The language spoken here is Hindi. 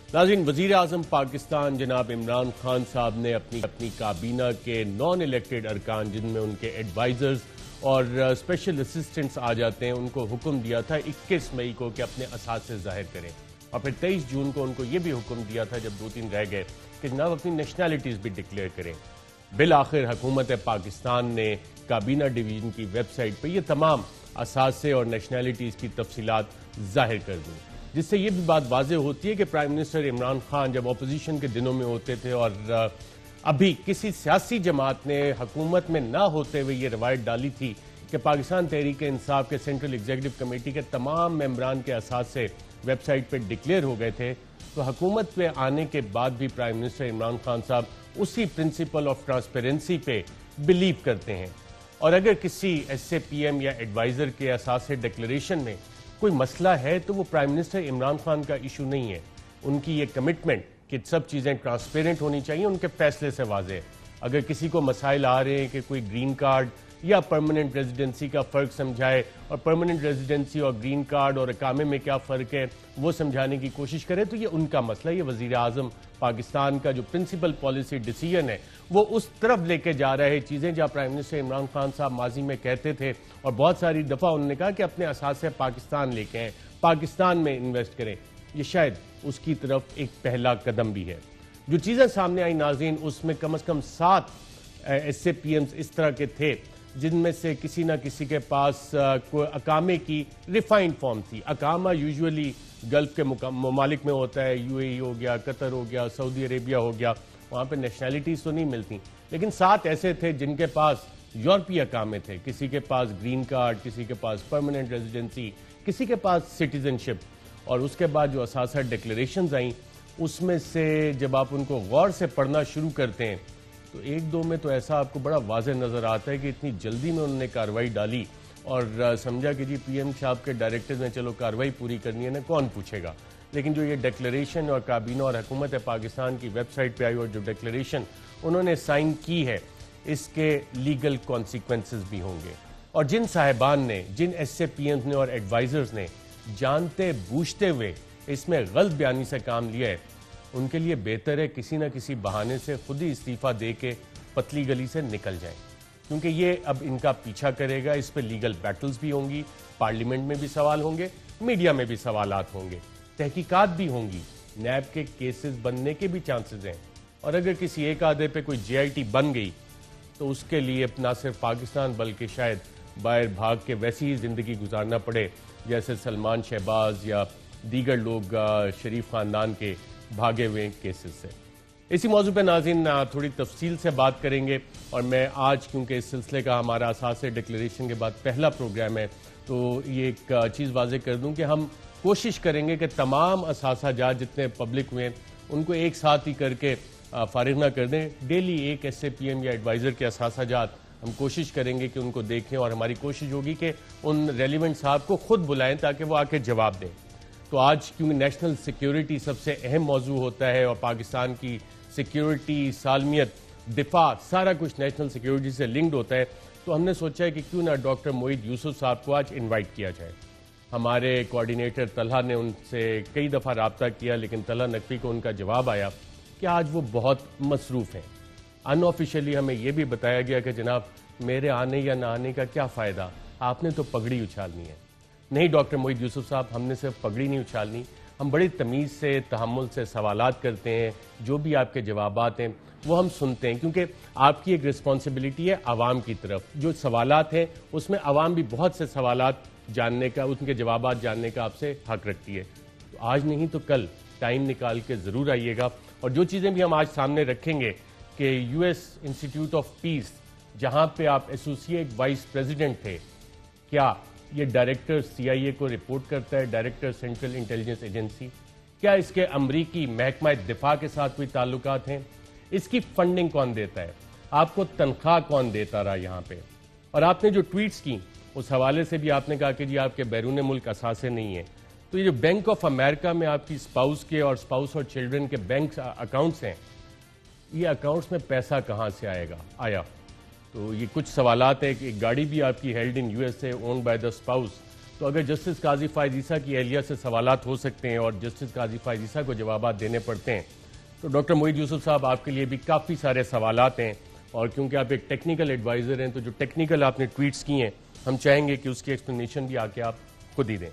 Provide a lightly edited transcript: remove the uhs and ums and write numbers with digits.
नाज़रीन, वज़ीर आज़म पाकिस्तान जनाब इमरान खान साहब ने अपनी काबीना के नॉन इलेक्टेड अरकान, जिनमें उनके एडवाइजर्स और स्पेशल असिस्टेंट्स आ जाते हैं, उनको हुक्म दिया था 21 मई को कि अपने असासे जाहिर करें। और फिर 23 जून को उनको ये भी हुक्म दिया था, जब 2-3 रह गए, कि जनाब अपनी नेशनैलिटीज़ भी डिक्लेयर करें। बिल आखिर हुकूमत पाकिस्तान ने काबीना डिवीज़न की वेबसाइट पर यह तमाम असासे और नेशनैलिटीज़ की तफसीलात जाहिर कर दी, जिससे ये भी बात वाज़ेह होती है कि प्राइम मिनिस्टर इमरान खान जब अपोजिशन के दिनों में होते थे और अभी किसी सियासी जमात ने हुकूमत में ना होते हुए ये रवायत डाली थी कि पाकिस्तान तहरीक इंसाफ के सेंट्रल एग्जीक्यूटिव कमेटी के तमाम मेंबरान के असासे वेबसाइट पर डिक्लेयर हो गए थे, तो हुकूमत में आने के बाद भी प्राइम मिनिस्टर इमरान खान साहब उसी प्रिंसिपल ऑफ ट्रांसपेरेंसी पे बिलीव करते हैं। और अगर किसी SAPM या एडवाइज़र के असासे डिक्लेरेशन में कोई मसला है तो वो प्राइम मिनिस्टर इमरान खान का इशू नहीं है। उनकी ये कमिटमेंट कि सब चीज़ें ट्रांसपेरेंट होनी चाहिए उनके फैसले से वाज़ेह है। अगर किसी को मसाइल आ रहे हैं कि कोई ग्रीन कार्ड या परमानेंट रेजिडेंसी का फ़र्क समझाए और परमानेंट रेजिडेंसी और ग्रीन कार्ड और इकामे में क्या फ़र्क है वो समझाने की कोशिश करे, तो ये उनका मसला। ये वज़ीर आज़म पाकिस्तान का जो प्रिंसिपल पॉलिसी डिसीजन है वो उस तरफ लेके जा रहा है चीज़ें जहाँ प्राइम मिनिस्टर इमरान खान साहब माजी में कहते थे और बहुत सारी दफ़ा उन्होंने कहा कि अपने असासे पाकिस्तान लेके आएँ, पाकिस्तान में इन्वेस्ट करें। ये शायद उसकी तरफ एक पहला कदम भी है। जो चीज़ें सामने आई नाज़रीन, उसमें कम से कम 7 SAPMs इस तरह के थे जिनमें से किसी ना किसी के पास कोई अकामे की रिफाइंड फॉर्म थी। अकामा यूजुअली गल्फ के ममालिक में होता है, UAE हो गया, कतर हो गया, सऊदी अरेबिया हो गया, वहाँ पे नेशनैलिटीज़ तो नहीं मिलती। लेकिन 7 ऐसे थे जिनके पास यूरोपीय अकामे थे, किसी के पास ग्रीन कार्ड, किसी के पास परमानेंट रेजिडेंसी, किसी के पास सिटीजनशिप। और उसके बाद जो असासा डिक्लेरेशंस आई, उसमें से जब आप उनको गौर से पढ़ना शुरू करते हैं तो एक दो में तो ऐसा आपको बड़ा वाज़ेह नज़र आता है कि इतनी जल्दी में उन्होंने कार्रवाई डाली और समझा कि जी PM साहब के डायरेक्टर्स ने चलो कार्रवाई पूरी करनी है ना, कौन पूछेगा। लेकिन जो ये डिक्लेरेशन और काबीना और हुकूमत पाकिस्तान की वेबसाइट पे आई और जो डिक्लेरेशन उन्होंने साइन की है, इसके लीगल कॉन्सिक्वेंसेस भी होंगे। और जिन साहिबान ने, जिन SAPMs ने और एडवाइज़र्स ने जानते बूझते हुए इसमें गलत बयानी से काम लिया है, उनके लिए बेहतर है किसी न किसी बहाने से खुद ही इस्तीफ़ा दे के पतली गली से निकल जाएं, क्योंकि ये अब इनका पीछा करेगा। इस पर लीगल बैटल्स भी होंगी, पार्लियामेंट में भी सवाल होंगे, मीडिया में भी सवालात होंगे, तहकीकात भी होंगी, नैब के केसेस बनने के भी चांसेस हैं। और अगर किसी एक आधे पे कोई JIT बन गई तो उसके लिए ना सिर्फ पाकिस्तान बल्कि शायद बाहर भाग के वैसी ही ज़िंदगी गुजारना पड़े जैसे सलमान शहबाज या दीगर लोग शरीफ ख़ानदान के भागे हुए केसेस से। इसी मौजू पर नाज़रीन थोड़ी तफसील से बात करेंगे। और मैं आज, क्योंकि इस सिलसिले का हमारा असासे डिक्लेरेशन के बाद पहला प्रोग्राम है, तो ये एक चीज़ वाज़ेह कर दूं कि हम कोशिश करेंगे कि तमाम असासाजात जितने पब्लिक हुए उनको एक साथ ही करके फारिग ना कर दें। डेली एक SAPM या एडवाइज़र के असासाजात हम कोशिश करेंगे कि उनको देखें और हमारी कोशिश होगी कि उन रेलिवेंट साहब को खुद बुलाएं ताकि वो आके जवाब दें। तो आज क्योंकि नेशनल सिक्योरिटी सबसे अहम मौजू होता है और पाकिस्तान की सिक्योरिटी, सालमियत, दिफा, सारा कुछ नेशनल सिक्योरिटी से लिंक्ड होता है, तो हमने सोचा है कि क्यों ना डॉक्टर मोईद यूसुफ साहब को आज इनवाइट किया जाए। हमारे कोऑर्डिनेटर तलहा ने उनसे कई दफ़ा रब्ता किया, लेकिन तलहा नकवी को उनका जवाब आया कि आज वो बहुत मसरूफ़ हैं। अनऑफिशियली हमें यह भी बताया गया कि जनाब मेरे आने या ना आने का क्या फ़ायदा, आपने तो पगड़ी उछालनी है। नहीं डॉक्टर मोईद यूसुफ साहब, हमने सिर्फ पगड़ी नहीं उछालनी, हम बड़ी तमीज़ से, तहम्मुल से सवालात करते हैं। जो भी आपके जवाबात हैं वो हम सुनते हैं, क्योंकि आपकी एक रिस्पॉन्सिबिलिटी है आवाम की तरफ। जो सवालात हैं उसमें आवाम भी बहुत से सवालात जानने का, उनके जवाबात जानने का आपसे हक रखती है। तो आज नहीं तो कल टाइम निकाल के ज़रूर आइएगा। और जो चीज़ें भी हम आज सामने रखेंगे कि US इंस्टीट्यूट ऑफ पीस, जहाँ पे आप एसोसिएट वाइस प्रेसिडेंट थे, क्या ये डायरेक्टर CIA को रिपोर्ट करता है, डायरेक्टर सेंट्रल इंटेलिजेंस एजेंसी? क्या इसके अमरीकी महकमा दिफा के साथ कोई ताल्लुकात हैं? इसकी फंडिंग कौन देता है? आपको तनख्वाह कौन देता रहा यहाँ पे? और आपने जो ट्वीट्स की उस हवाले से भी आपने कहा कि जी आपके बैरून मुल्क असासे नहीं है। तो ये जो बैंक ऑफ अमेरिका में आपकी स्पाउस के और स्पाउस और चिल्ड्रन के बैंक अकाउंट्स हैं, ये अकाउंट्स में पैसा कहाँ से आया? तो ये कुछ सवालात है कि एक गाड़ी भी आपकी held in USA owned by the spouse, तो अगर जस्टिस काजी फ़ाइज़ ईसा की एहलिया से सवालात हो सकते हैं और जस्टिस काजी फ़ाइज़ ईसा को जवाब देने पड़ते हैं, तो डॉक्टर मोईद यूसुफ साहब आपके लिए भी काफ़ी सारे सवालात हैं। और क्योंकि आप एक टेक्निकल एडवाइज़र हैं, तो जो टेक्निकल आपने ट्वीट्स किए हैं, हम चाहेंगे कि उसकी एक्सप्लेनेशन भी आके आप खुद ही दें।